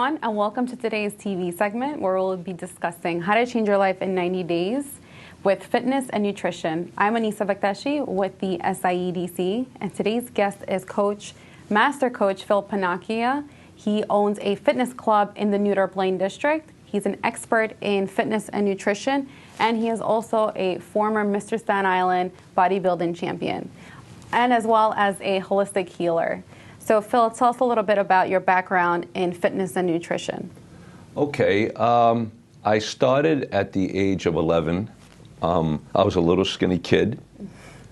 everyone, and welcome to today's TV segment where we'll be discussing how to change your life in 90 days with fitness and nutrition. I'm Anissa Bektashi with the SIEDC, and today's guest is Master Coach Phil Panakia. He owns a fitness club in the New York Plain District. He's an expert in fitness and nutrition, and he is also a former Mr. Staten Island bodybuilding champion, and as well as a holistic healer. So Phil, tell us a little bit about your background in fitness and nutrition. Okay, I started at the age of 11. I was a little skinny kid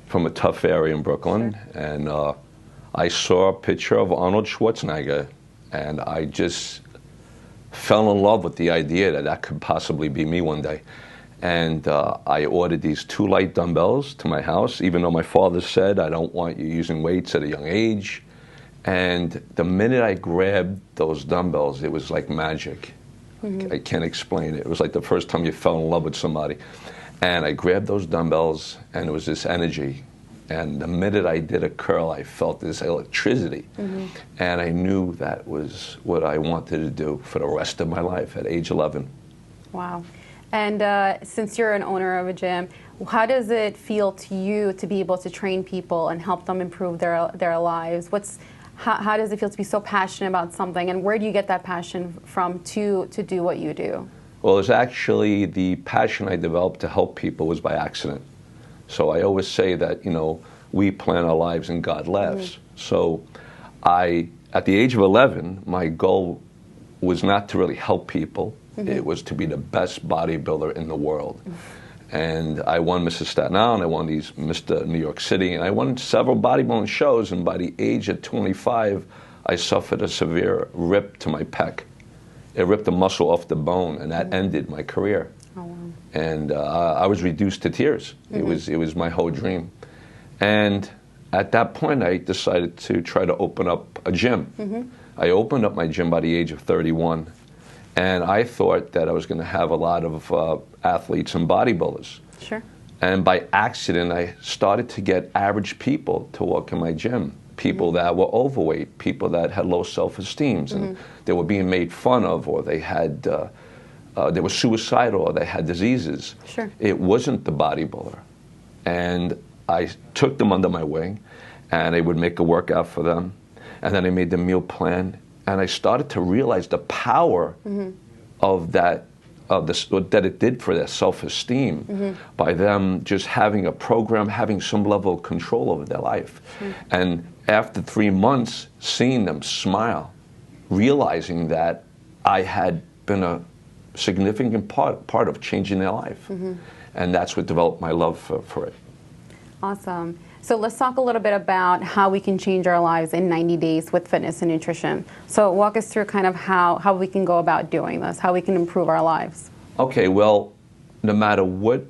from a tough area in Brooklyn, sure. And I saw a picture of Arnold Schwarzenegger, and I just fell in love with the idea that that could possibly be me one day. And I ordered these 2 light dumbbells to my house, even though my father said, I don't want you using weights at a young age. And the minute I grabbed those dumbbells, it was like magic. Mm-hmm. I can't explain it. It was like the first time you fell in love with somebody. And I grabbed those dumbbells, and it was this energy. And the minute I did a curl, I felt this electricity. Mm-hmm. And I knew that was what I wanted to do for the rest of my life at age 11. Wow. And since you're an owner of a gym, how does it feel to you to be able to train people and help them improve their lives? How does it feel to be so passionate about something, and where do you get that passion from to do what you do? Well, it's actually the passion I developed to help people was by accident. So I always say that, we plan our lives and God laughs. Mm-hmm. So at the age of 11, my goal was not to really help people. Mm-hmm. It was to be the best bodybuilder in the world. Mm-hmm. And I won Mr. Staten Island, I won these Mr. New York City, and I won several bodybuilding shows, and by the age of 25, I suffered a severe rip to my pec. It ripped the muscle off the bone, and that ended my career. Oh, wow. And I was reduced to tears. Mm-hmm. It was my whole dream. And at that point, I decided to try to open up a gym. Mm-hmm. I opened up my gym by the age of 31. And I thought that I was going to have a lot of athletes and bodybuilders. Sure. And by accident, I started to get average people to work in my gym. People mm-hmm. that were overweight, people that had low self-esteem, mm-hmm. and they were being made fun of, or they had, they were suicidal, or they had diseases. Sure. It wasn't the bodybuilder. And I took them under my wing, and I would make a workout for them, and then I made the meal plan. And I started to realize the power mm-hmm. of that it did for their self-esteem mm-hmm. by them just having a program, having some level of control over their life. Mm-hmm. And after 3 months, seeing them smile, realizing that I had been a significant part of changing their life. Mm-hmm. And that's what developed my love for it. Awesome. So let's talk a little bit about how we can change our lives in 90 days with fitness and nutrition. So walk us through kind of how we can go about doing this, how we can improve our lives. Okay, well, no matter what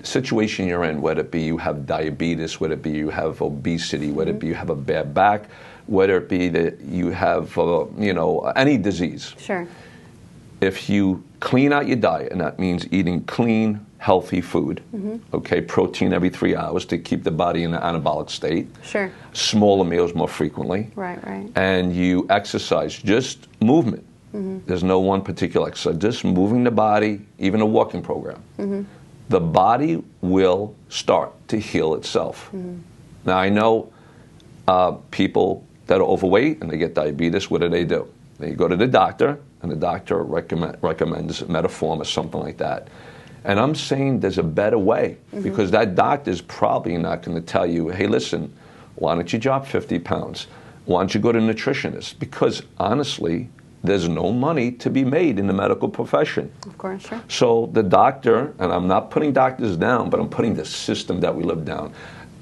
situation you're in, whether it be you have diabetes, whether it be you have obesity, whether mm-hmm. it be you have a bad back, whether it be that you have, any disease. Sure. If you clean out your diet, and that means eating clean, healthy food, mm-hmm. okay, protein every 3 hours to keep the body in an anabolic state. Sure. Smaller meals more frequently. Right. And you exercise, just movement. Mm-hmm. There's no one particular exercise, just moving the body, even a walking program. Mm-hmm. The body will start to heal itself. Mm-hmm. Now, I know people that are overweight and they get diabetes. What do? They go to the doctor, and the doctor recommends Metformin or something like that. And I'm saying there's a better way, mm-hmm. because that doctor's probably not going to tell you, hey, listen, why don't you drop 50 pounds? Why don't you go to a nutritionist? Because honestly, there's no money to be made in the medical profession. Of course, sure. So the doctor, and I'm not putting doctors down, but I'm putting the system that we live down,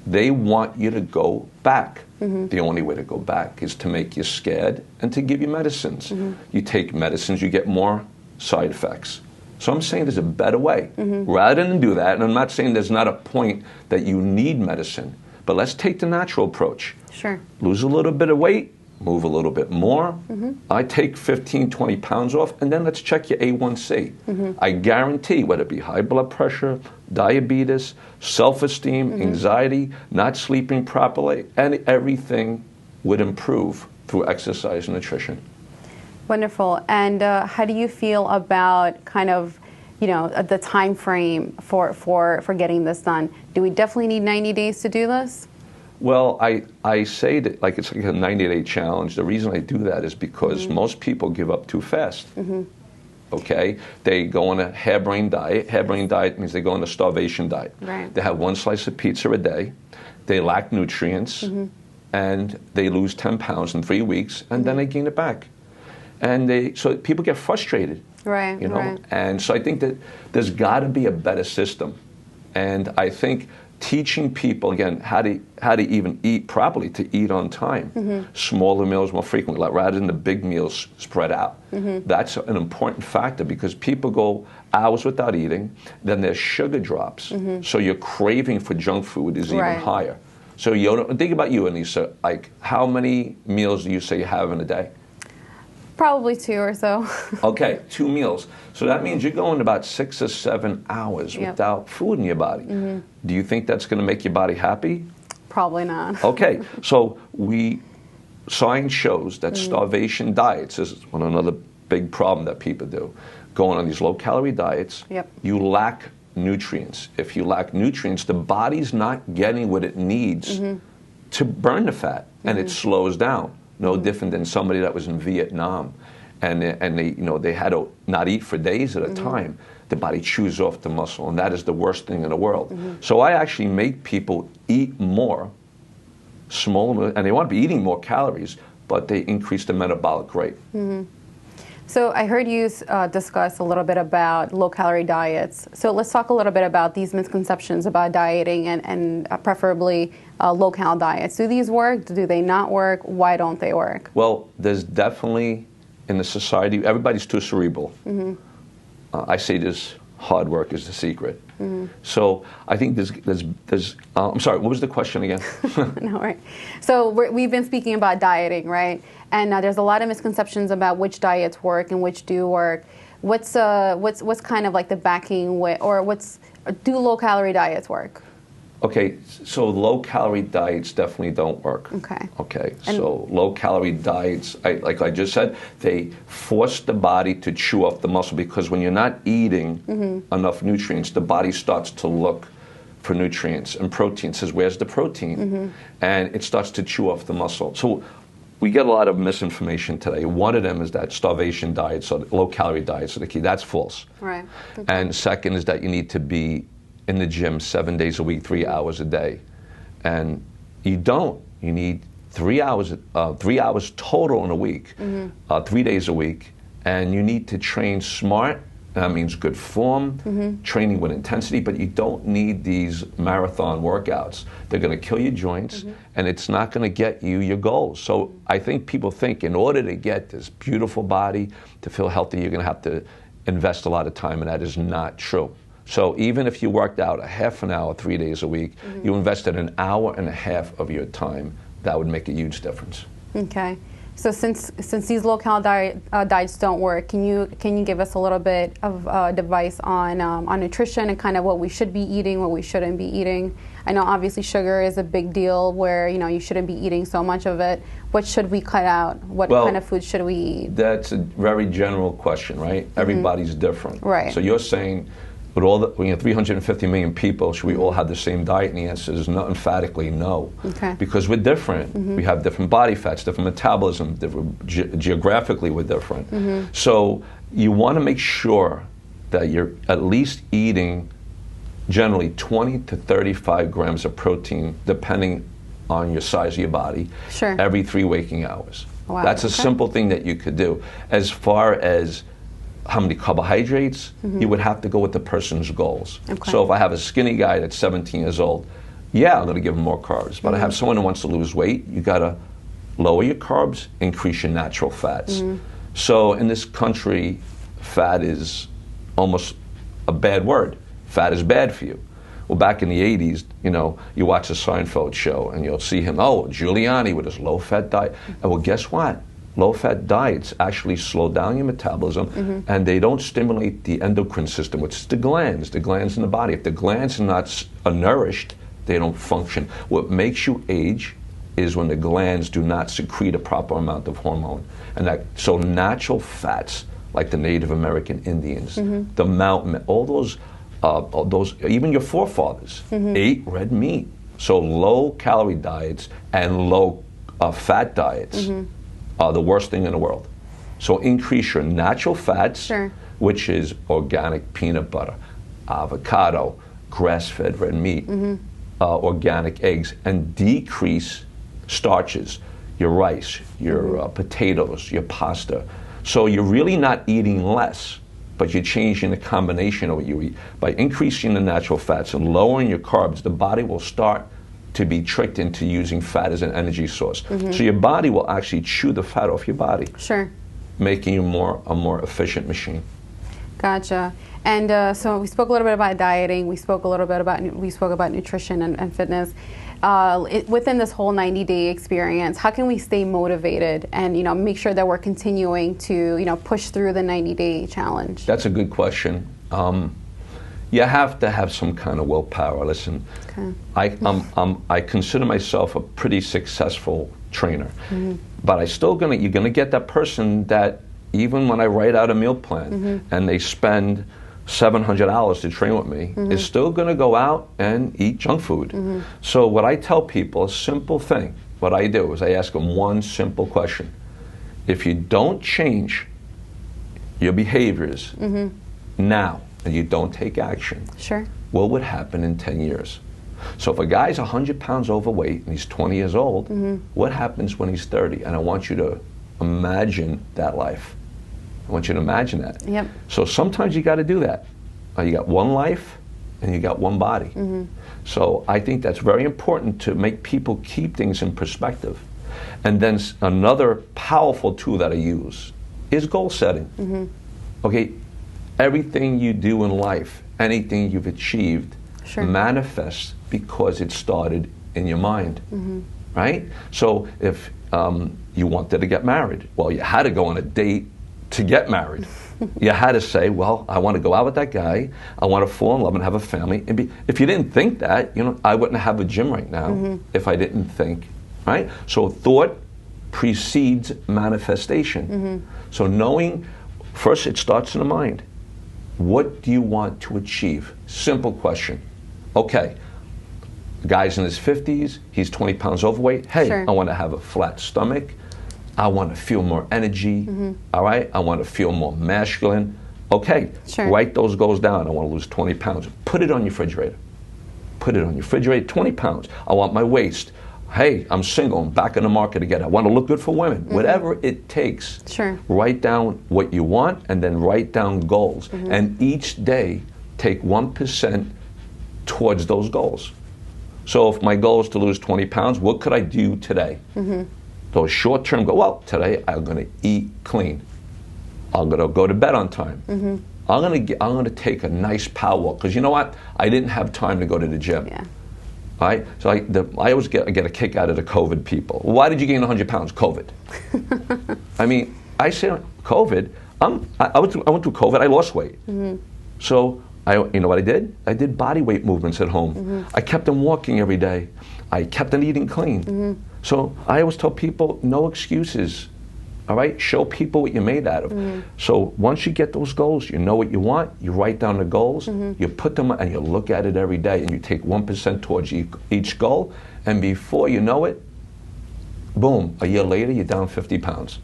they want you to go back. Mm-hmm. The only way to go back is to make you scared and to give you medicines. Mm-hmm. You take medicines, you get more side effects. So I'm saying there's a better way. Mm-hmm. Rather than do that, and I'm not saying there's not a point that you need medicine, but let's take the natural approach. Sure. Lose a little bit of weight, move a little bit more. Mm-hmm. I take 15, 20 pounds off, and then let's check your A1C. Mm-hmm. I guarantee, whether it be high blood pressure, diabetes, self-esteem, mm-hmm. anxiety, not sleeping properly, and everything would improve through exercise and nutrition. Wonderful. And how do you feel about kind of, the time frame for getting this done? Do we definitely need 90 days to do this? Well, I say that like it's like a 90-day challenge. The reason I do that is because most people give up too fast. Okay? They go on a harebrained diet. Harebrained diet means they go on a starvation diet. Right. They have one slice of pizza a day. They lack nutrients. And they lose 10 pounds in 3 weeks, and then they gain it back. And so people get frustrated. Right, right. And so I think that there's got to be a better system. And I think teaching people, again, how to even eat properly, to eat on time. Smaller meals more frequently, rather than the big meals spread out. That's an important factor because people go hours without eating, then their sugar drops. So your craving for junk food is even higher. So think about you, Anissa. Like, how many meals do you say you have in a day? Probably 2 or so. Okay, 2 meals. So that means you're going about 6 or 7 hours without food in your body. Do you think that's going to make your body happy? Probably not. Okay, so science shows that starvation diets is another big problem that people do. Going on these low-calorie diets, you lack nutrients. If you lack nutrients, the body's not getting what it needs to burn the fat, and it slows down. No different than somebody that was in Vietnam, and they had to not eat for days at a time. The body chews off the muscle, and that is the worst thing in the world. So I actually make people eat more, smaller, and they want to be eating more calories, but they increase the metabolic rate. So I heard you discuss a little bit about low-calorie diets. So let's talk a little bit about these misconceptions about dieting and preferably low-cal diets. Do these work? Do they not work? Why don't they work? Well, there's definitely, in the society, everybody's too cerebral. I say this, hard work is the secret. So I think there's I'm sorry, what was the question again? No, right. So we've been speaking about dieting, right? And there's a lot of misconceptions about which diets work and which do work. What's kind of like the backing do low-calorie diets work? Okay, so low-calorie diets definitely don't work. Okay, so low-calorie diets, like I just said, they force the body to chew off the muscle because when you're not eating enough nutrients, the body starts to look for nutrients and protein. It says, where's the protein? And it starts to chew off the muscle. So we get a lot of misinformation today. One of them is that starvation diets or low-calorie diets are the key. That's false. Right. And second is that you need to be in the gym 7 days a week, 3 hours a day. And you don't. You need 3 hours total in a week, 3 days a week. And you need to train smart. That means good form, training with intensity, but you don't need these marathon workouts. They're going to kill your joints, and it's not going to get you your goals. So I think people think in order to get this beautiful body, to feel healthy, you're going to have to invest a lot of time, and that is not true. So even if you worked out a half an hour, 3 days a week, you invested an hour and a half of your time, that would make a huge difference. Okay. So since these low-cal diets don't work, can you give us a little bit of advice on nutrition and kind of what we should be eating, what we shouldn't be eating? I know obviously sugar is a big deal where you shouldn't be eating so much of it. What should we cut out? What kind of food should we eat? That's a very general question, right? Everybody's different. Right. So you're saying, with all the 350 million people, should we all have the same diet? And the answer is no, emphatically no. Okay. Because we're different. We have different body fats, different metabolism, different geographically we're different. So you want to make sure that you're at least eating generally 20 to 35 grams of protein, depending on your size of your body, every 3 waking hours. Wow. That's a simple thing that you could do. As far as how many carbohydrates, you would have to go with the person's goals. Okay. So if I have a skinny guy that's 17 years old, I'm going to give him more carbs. But I have someone who wants to lose weight, you got to lower your carbs, increase your natural fats. So in this country, fat is almost a bad word. Fat is bad for you. Well, back in the 80s, you watch a Seinfeld show and you'll see him, Giuliani with his low-fat diet. And well, guess what? Low-fat diets actually slow down your metabolism, and they don't stimulate the endocrine system, which is the glands in the body. If the glands are not nourished, they don't function. What makes you age is when the glands do not secrete a proper amount of hormone. So natural fats, like the Native American Indians, the mountain, all those, even your forefathers ate red meat. So low calorie diets and low fat diets are the worst thing in the world. So increase your natural fats, which is organic peanut butter, avocado, grass-fed red meat, organic eggs, and decrease starches, your rice, your potatoes, your pasta. So you're really not eating less, but you're changing the combination of what you eat. By increasing the natural fats and lowering your carbs, the body will start to be tricked into using fat as an energy source. So your body will actually chew the fat off your body, making you a more efficient machine. Gotcha. And so we spoke a little bit about dieting. We spoke about nutrition and fitness. Within this whole 90-day experience, how can we stay motivated and make sure that we're continuing to push through the 90-day challenge? That's a good question. You have to have some kind of willpower. Listen, I consider myself a pretty successful trainer, but you're gonna get that person that even when I write out a meal plan and they spend $700 to train with me, is still going to go out and eat junk food. So what I tell people, a simple thing, what I do is I ask them one simple question. If you don't change your behaviors now and you don't take action, what would happen in 10 years? So if a guy's 100 pounds overweight and he's 20 years old, what happens when he's 30? And I want you to imagine that life. I want you to imagine that. So sometimes you got to do that. You got one life and you got one body. So I think that's very important to make people keep things in perspective. And then another powerful tool that I use is goal setting. Okay, everything you do in life, anything you've achieved, manifests because it started in your mind, right? So if you wanted to get married, well, you had to go on a date to get married. You had to say, well, I want to go out with that guy, I want to fall in love and have a family. And if you didn't think that, I wouldn't have a gym right now if I didn't think, right? So thought precedes manifestation. So knowing, first it starts in the mind. What do you want to achieve? Simple question. Okay, the guy's in his 50s, he's 20 pounds overweight. Hey, I want to have a flat stomach. I want to feel more energy, all right? I want to feel more masculine. Okay, write those goals down. I want to lose 20 pounds. Put it on your refrigerator. Put it on your refrigerator, 20 pounds. I want my waist. Hey, I'm single, I'm back in the market again. I want to look good for women. Whatever it takes, write down what you want and then write down goals. And each day, take 1% towards those goals. So if my goal is to lose 20 pounds, what could I do today? Those short-term goals, well, today I'm going to eat clean. I'm going to go to bed on time. I'm going to take a nice power walk, because you know what? I didn't have time to go to the gym. Right? So I always get a kick out of the COVID people. Why did you gain 100 pounds? COVID. I mean, I say COVID. I went through COVID. I lost weight. So you know what I did? I did body weight movements at home. I kept on walking every day. I kept on eating clean. So I always tell people, no excuses. All right? Show people what you're made out of. So once you get those goals, you know what you want, you write down the goals, you put them and you look at it every day and you take 1% towards each goal, and before you know it, boom, a year later you're down 50 pounds.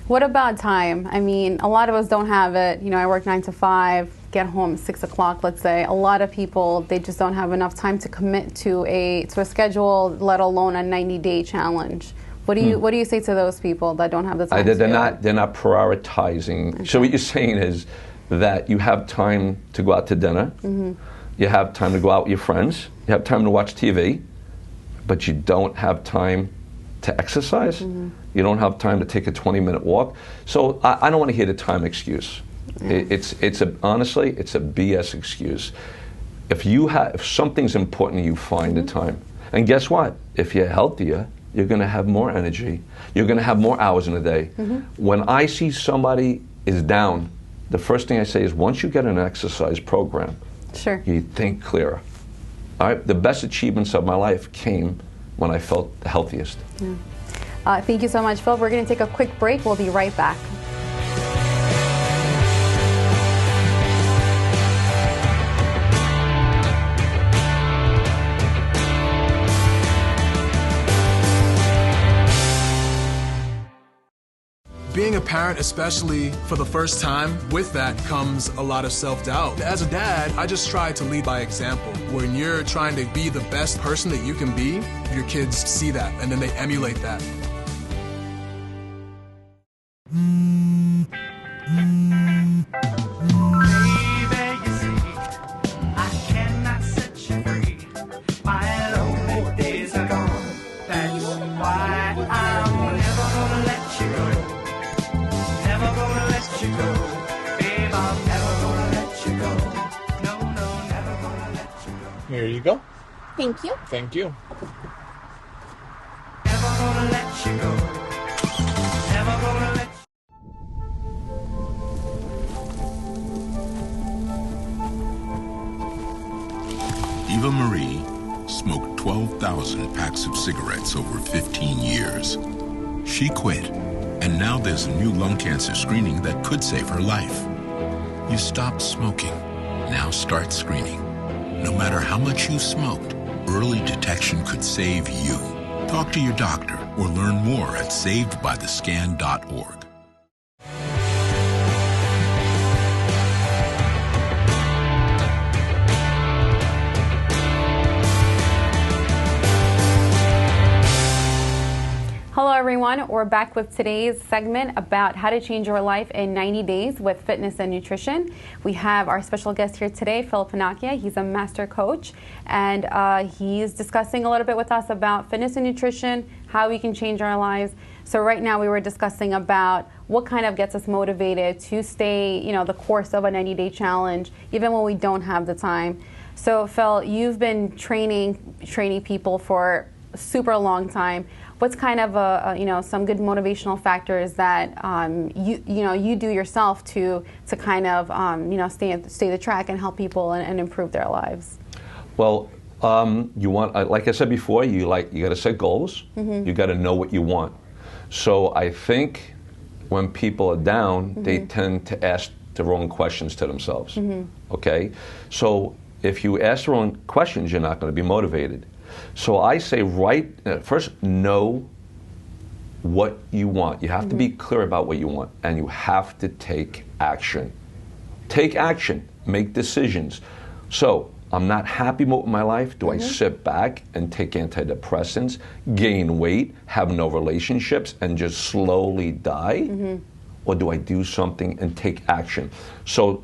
What about time? I mean, a lot of us don't have it. I work 9 to 5, get home at 6 o'clock, let's say. A lot of people, they just don't have enough time to commit to a schedule, let alone a 90-day challenge. What do you say to those people that don't have the time? They're not prioritizing. Okay. So what you're saying is that you have time to go out to dinner, you have time to go out with your friends, you have time to watch TV, but you don't have time to exercise. You don't have time to take a 20-minute walk. So I don't want to hear the time excuse. Honestly, it's a BS excuse. If something's important, you find the time. And guess what? If you're healthier, you're going to have more energy. You're going to have more hours in a day. When I see somebody is down, the first thing I say is, once you get an exercise program, you think clearer. All right? The best achievements of my life came when I felt the healthiest. Thank you so much, Phil. We're going to take a quick break. We'll be right back. Being a parent, especially for the first time, with that comes a lot of self-doubt. As a dad, I just try to lead by example. When you're trying to be the best person that you can be, your kids see that and then they emulate that. Here you go. Thank you. Thank you. Never gonna let you go. Never gonna let you. Eva Marie smoked 12,000 packs of cigarettes over 15 years. She quit, and now there's a new lung cancer screening that could save her life. You stopped smoking. Now start screening. No matter how much you smoked, early detection could save you. Talk to your doctor or learn more at savedbythescan.org. Hello everyone, we're back with today's segment about how to change your life in 90 days with fitness and nutrition. We have our special guest here today, Phil Panacchia. He's a master coach, and he's discussing a little bit with us about fitness and nutrition, how we can change our lives. So right now we were discussing about what kind of gets us motivated to stay, the course of a 90-day challenge, even when we don't have the time. So Phil, you've been training people for a super long time. What's kind of some good motivational factors that you do yourself to kind of stay the track and help people and improve their lives? Well, you want, like I said before, you got to set goals. Mm-hmm. You got to know what you want. So I think when people are down, mm-hmm. they tend to ask the wrong questions to themselves. Mm-hmm. Okay, so if you ask the wrong questions, you're not going to be motivated. So I say first know what you want. You have mm-hmm. to be clear about what you want, and you have to take action. Take action. Make decisions. So I'm not happy with my life. Do mm-hmm. I sit back and take antidepressants, gain weight, have no relationships, and just slowly die? Mm-hmm. Or do I do something and take action? So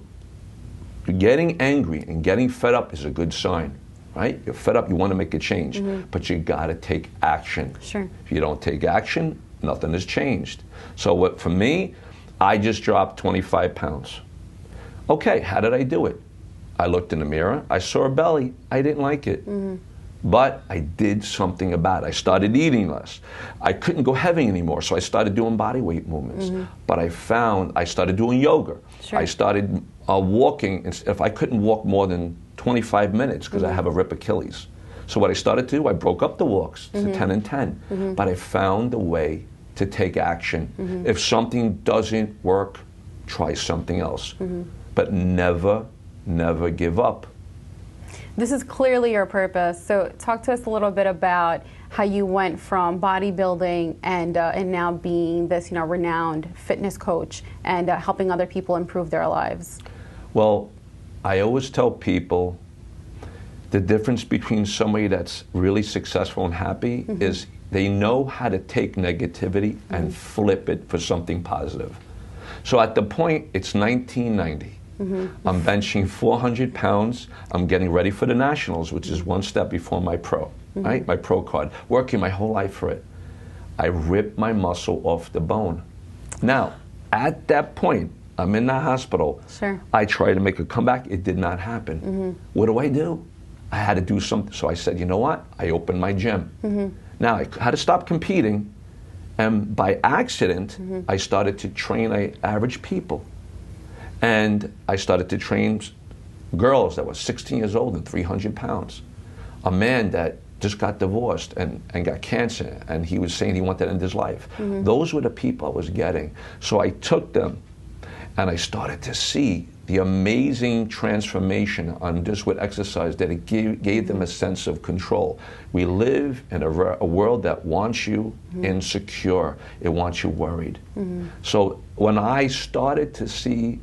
getting angry and getting fed up is a good sign. Right? You're fed up, you want to make a change, mm-hmm. but you got to take action. Sure. If you don't take action, nothing has changed. So for me, I just dropped 25 pounds. Okay, how did I do it? I looked in the mirror, I saw a belly, I didn't like it. Mm-hmm. But I did something about it. I started eating less. I couldn't go heavy anymore, so I started doing body weight movements. Mm-hmm. But I started doing yoga. Sure. I started walking, if I couldn't walk more than 25 minutes because mm-hmm. I have a rip Achilles. So what I started to do, I broke up the walks to mm-hmm. 10 and 10. Mm-hmm. But I found a way to take action. Mm-hmm. If something doesn't work, try something else. Mm-hmm. But never give up. This is clearly your purpose. So talk to us a little bit about how you went from bodybuilding and now being this renowned fitness coach and helping other people improve their lives. Well, I always tell people the difference between somebody that's really successful and happy mm-hmm. is they know how to take negativity mm-hmm. and flip it for something positive. So at the point, it's 1990. Mm-hmm. I'm benching 400 pounds. I'm getting ready for the Nationals, which is one step before my pro, mm-hmm. right? My pro card. Working my whole life for it. I ripped my muscle off the bone. Now, at that point, I'm in the hospital. Sure. I tried to make a comeback. It did not happen. Mm-hmm. What do? I had to do something. So I said, you know what? I opened my gym. Mm-hmm. Now, I had to stop competing. And by accident, mm-hmm. I started to train average people. And I started to train girls that were 16 years old and 300 pounds. A man that just got divorced and got cancer, and he was saying he wanted to end his life. Those were the people I was getting. So I took them, and I started to see the amazing transformation on just with exercise, that it gave them a sense of control. We live in a world that wants you insecure. It wants you worried. So when I started to see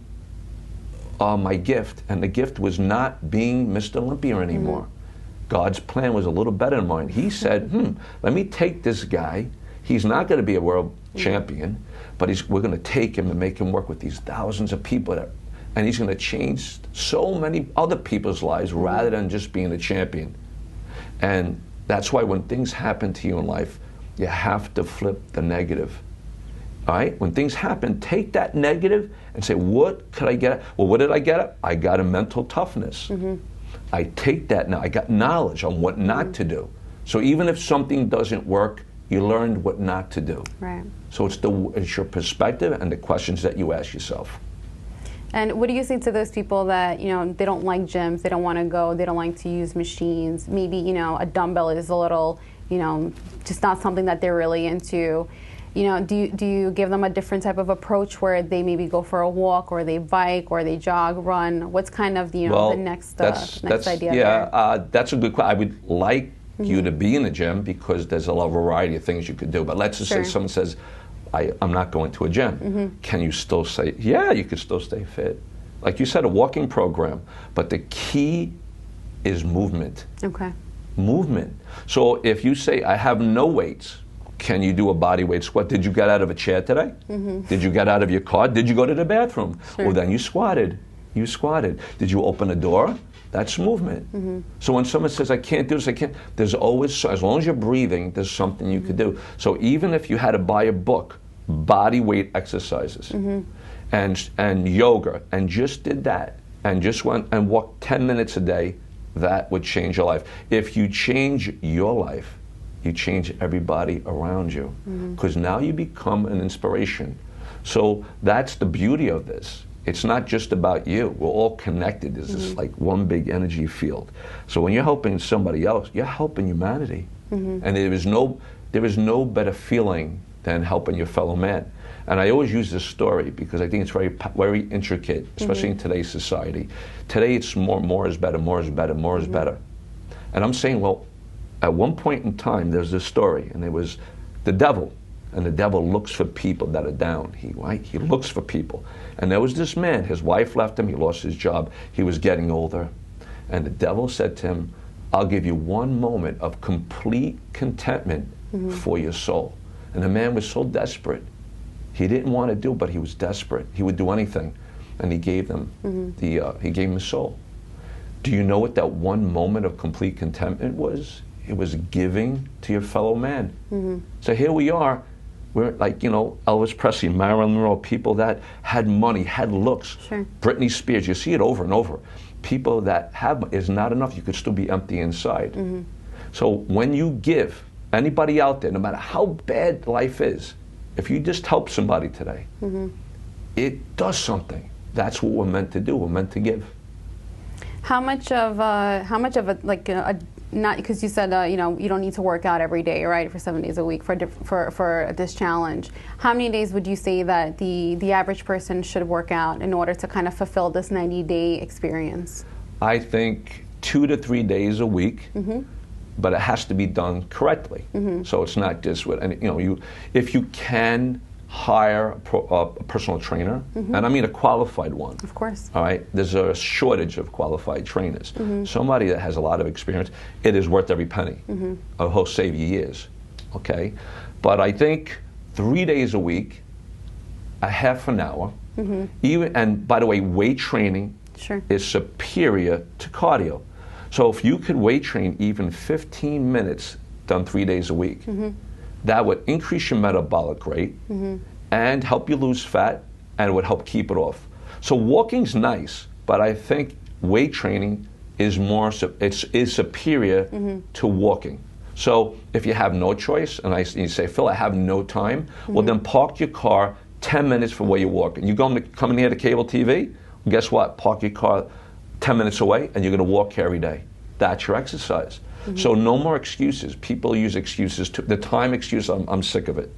my gift, and the gift was not being Mr. Olympia anymore. God's plan was a little better than mine. He said, let me take this guy. He's not going to be a world champion, but we're going to take him and make him work with these thousands of people, and he's going to change so many other people's lives rather than just being a champion. And that's why when things happen to you in life, you have to flip the negative. All right? When things happen, take that negative and say, what could I get? Well, what did I get? I got a mental toughness. I take that now. I got knowledge on what not to do. So even if something doesn't work, you learned what not to do. Right. So it's your perspective and the questions that you ask yourself. And what do you say to those people that, they don't like gyms, they don't want to go, they don't like to use machines? Maybe, a dumbbell is a little, just not something that they're really into. Do you give them a different type of approach where they maybe go for a walk, or they bike, or they jog, run? What's kind of the next idea? Yeah, that's a good question. I would like you to be in the gym, because there's a lot of variety of things you could do. But let's just say someone says, I'm not going to a gym. Can you still say, yeah, you could still stay fit? Like you said, a walking program. But the key is movement. Okay. Movement. So if you say, I have no weights, can you do a body weight squat? Did you get out of a chair today? Did you get out of your car? Did you go to the bathroom? Well, then you squatted. You squatted. Did you open a door? That's movement. So when someone says, I can't do this, I can't, there's always, as long as you're breathing, there's something you could do. So even if you had to buy a book, body weight exercises, and yoga, and just did that, and just went and walked 10 minutes a day, that would change your life. If you change your life, you change everybody around you, because now you become an inspiration. So that's the beauty of this. It's not just about you. We're all connected. There's this like one big energy field. So when you're helping somebody else, you're helping humanity. And there is no better feeling than helping your fellow man. And I always use this story because I think it's very intricate, especially in today's society. Today it's more is better, more is better, more is better. And I'm saying, well, at one point in time, there's this story, and it was the devil. And the devil looks for people that are down. He looks for people. And there was this man, his wife left him, he lost his job, he was getting older. And the devil said to him, I'll give you one moment of complete contentment for your soul. And the man was so desperate. He didn't want to do, but he was desperate. He would do anything. And he gave them he gave him his soul. Do you know what that one moment of complete contentment was? It was giving to your fellow man. So here we are. We're like, Elvis Presley, Marilyn Monroe, people that had money, had looks. Britney Spears, you see it over and over. People that have is not enough. You could still be empty inside. So when you give, anybody out there, no matter how bad life is, if you just help somebody today, it does something. That's what we're meant to do. We're meant to give. How much of not because you said you don't need to work out every day, right, for 7 days a week for this challenge. How many days would you say that the average person should work out in order to kind of fulfill this 90-day experience? I think 2 to 3 days a week, but it has to be done correctly. So it's not just if you can hire a personal trainer, and I mean a qualified one. Of course. All right, there's a shortage of qualified trainers. Somebody that has a lot of experience, it is worth every penny. He'll save you years, okay? But I think 3 days a week, a half an hour, and by the way, weight training is superior to cardio. So if you could weight train even 15 minutes done 3 days a week, that would increase your metabolic rate and help you lose fat, and it would help keep it off. So walking's nice, but I think weight training is superior to walking. So if you have no choice, and you say, Phil, I have no time, well then park your car 10 minutes from where you're walking. You're coming here to cable TV, well, guess what? Park your car 10 minutes away, and you're going to walk here every day. that's your exercise. So no more excuses. People use excuses. The time excuse, I'm sick of it.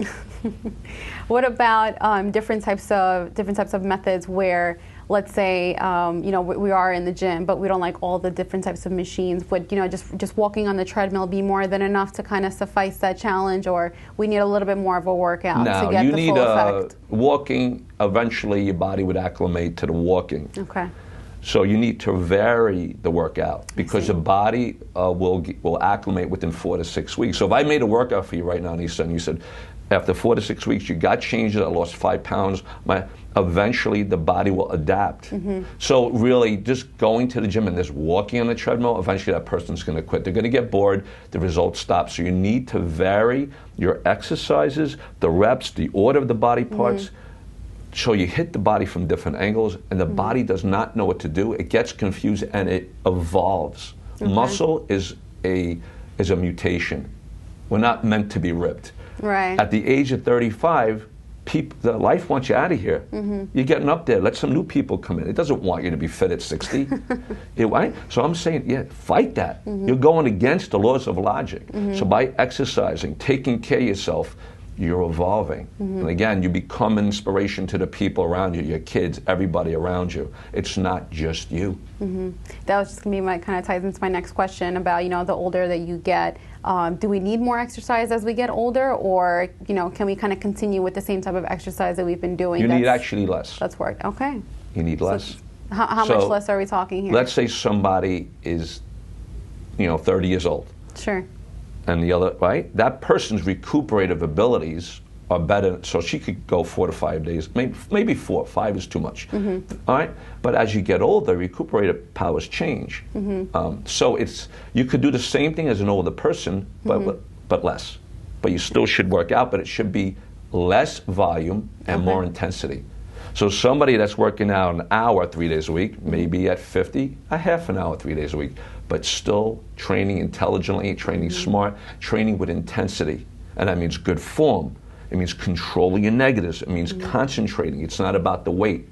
What about different types of methods where, let's say, we are in the gym, but we don't like all the different types of machines? Would just walking on the treadmill be more than enough to kind of suffice that challenge, or we need a little bit more of a workout to get the full effect? Walking. Eventually, your body would acclimate to the walking. Okay. So you need to vary the workout because the body will acclimate within 4 to 6 weeks. So if I made a workout for you right now, Nisa, and you said, after 4 to 6 weeks, you got changes, I lost 5 pounds, eventually the body will adapt. So really, just going to the gym and just walking on the treadmill, eventually that person's going to quit. They're going to get bored, the results stop. So you need to vary your exercises, the reps, the order of the body parts, so you hit the body from different angles, and the body does not know what to do. It gets confused, and it evolves. Muscle is a mutation. We're not meant to be ripped. Right. At the age of 35, the life wants you out of here. You're getting up there. Let some new people come in. It doesn't want you to be fit at 60. Right? So I'm saying, fight that. You're going against the laws of logic. So by exercising, taking care of yourself, you're evolving. And again, you become an inspiration to the people around you, your kids, everybody around you. It's not just you. That was just going to be kind of ties into my next question about, the older that you get, do we need more exercise as we get older, or, can we kind of continue with the same type of exercise that we've been doing? You need actually less. That's worked. Okay. You need less. How much less are we talking here? Let's say somebody is, 30 years old. Sure. And the other, right? That person's recuperative abilities are better, so she could go 4 to 5 days, maybe 4. 5 is too much. All right? But as you get older, recuperative powers change. So you could do the same thing as an older person, but less. But you still should work out, but it should be less volume and more intensity. So somebody that's working out an hour 3 days a week, maybe at 50, a half an hour 3 days a week, but still training intelligently, training smart, training with intensity. And that means good form. It means controlling your negatives. It means concentrating. It's not about the weight.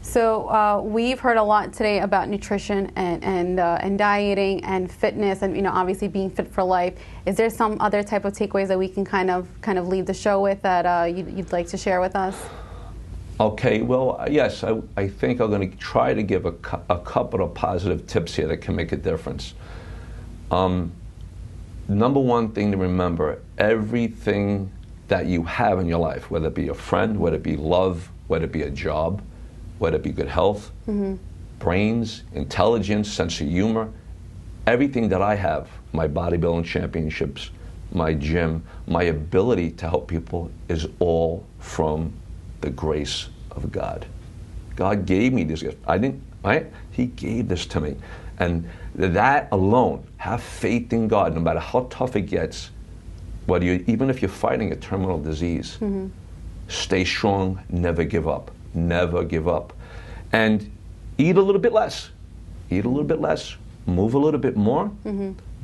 So we've heard a lot today about nutrition and dieting and fitness, and obviously being fit for life. Is there some other type of takeaways that we can kind of leave the show with that you'd like to share with us? Okay, well, yes, I think I'm going to try to give a couple of positive tips here that can make a difference. Number one thing to remember, everything that you have in your life, whether it be a friend, whether it be love, whether it be a job, whether it be good health, brains, intelligence, sense of humor, everything that I have, my bodybuilding championships, my gym, my ability to help people is all from the grace of God. God gave me this gift. I didn't, right? He gave this to me. And that alone, have faith in God, no matter how tough it gets, even if you're fighting a terminal disease, stay strong, never give up. Never give up. And eat a little bit less. Eat a little bit less. Move a little bit more.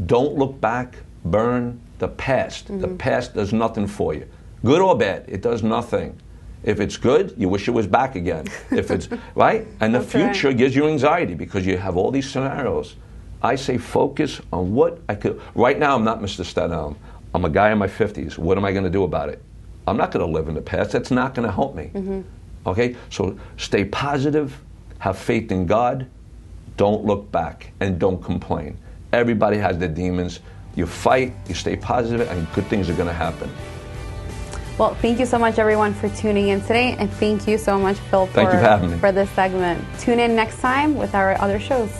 Don't look back. Burn the past. The past does nothing for you. Good or bad, it does nothing. If it's good, you wish it was back again. If it's, right? And the future gives you anxiety because you have all these scenarios. I say focus on what I could. Right now, I'm not Mr. Staten. I'm a guy in my 50s. What am I going to do about it? I'm not going to live in the past. That's not going to help me. Okay? So stay positive, have faith in God, don't look back, and don't complain. Everybody has their demons. You fight, you stay positive, and good things are going to happen. Well, thank you so much, everyone, for tuning in today, and thank you so much, Phil, Thank you for having me. for this segment. Tune in next time with our other shows.